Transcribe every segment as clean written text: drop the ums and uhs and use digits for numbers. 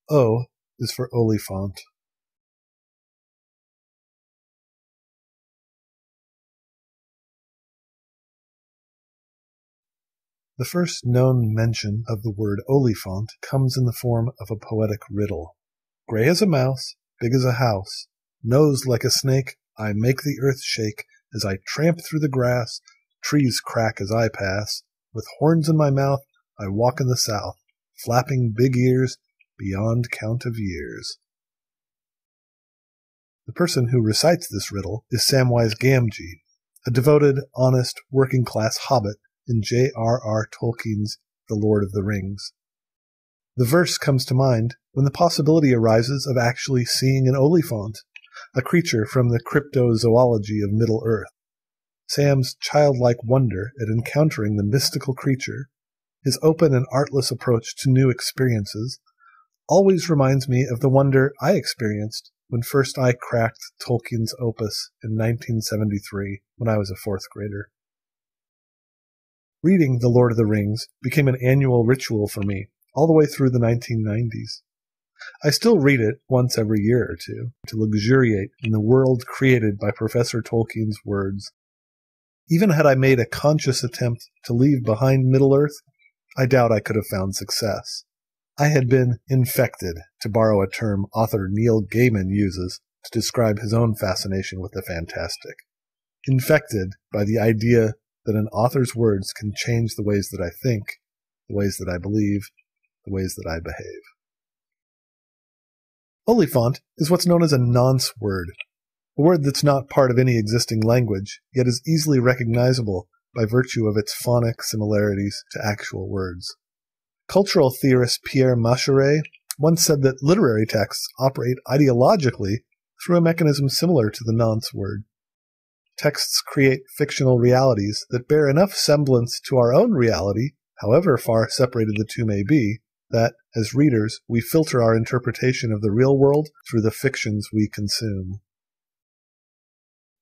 O is for Oliphaunt. The first known mention of the word Oliphaunt comes in the form of a poetic riddle. Gray as a mouse, big as a house, nose like a snake, I make the earth shake as I tramp through the grass, trees crack as I pass, with horns in my mouth I walk in the south, flapping big ears beyond count of years. The person who recites this riddle is Samwise Gamgee, a devoted, honest, working-class hobbit in J.R.R. Tolkien's The Lord of the Rings. The verse comes to mind when the possibility arises of actually seeing an Oliphaunt, a creature from the cryptozoology of Middle-earth. Sam's childlike wonder at encountering the mystical creature, his open and artless approach to new experiences, always reminds me of the wonder I experienced when first I cracked Tolkien's opus in 1973 when I was a fourth grader. Reading The Lord of the Rings became an annual ritual for me all the way through the 1990s. I still read it once every year or two to luxuriate in the world created by Professor Tolkien's words. Even had I made a conscious attempt to leave behind Middle-earth, I doubt I could have found success. I had been infected, to borrow a term author Neil Gaiman uses to describe his own fascination with the fantastic. Infected by the idea that an author's words can change the ways that I think, the ways that I believe, the ways that I behave. Oliphaunt is what's known as a nonce word, a word that's not part of any existing language, yet is easily recognizable by virtue of its phonic similarities to actual words. Cultural theorist Pierre Macheret once said that literary texts operate ideologically through a mechanism similar to the nonce word. Texts create fictional realities that bear enough semblance to our own reality, however far separated the two may be, that, as readers, we filter our interpretation of the real world through the fictions we consume.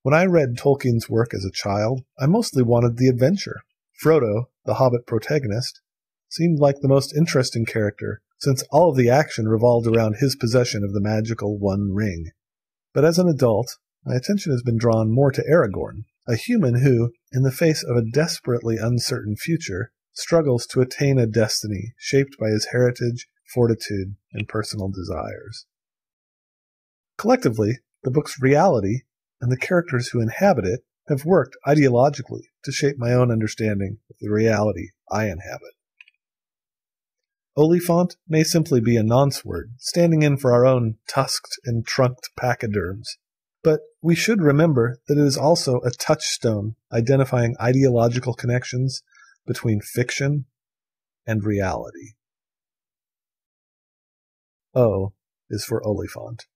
When I read Tolkien's work as a child, I mostly wanted the adventure. Frodo, the Hobbit protagonist, seemed like the most interesting character, since all of the action revolved around his possession of the magical One Ring. But as an adult, my attention has been drawn more to Aragorn, a human who, in the face of a desperately uncertain future, struggles to attain a destiny shaped by his heritage, fortitude, and personal desires. Collectively, the book's reality and the characters who inhabit it have worked ideologically to shape my own understanding of the reality I inhabit. Oliphaunt may simply be a nonce word, standing in for our own tusked and trunked pachyderms, but we should remember that it is also a touchstone identifying ideological connections between fiction and reality. O is for Oliphaunt.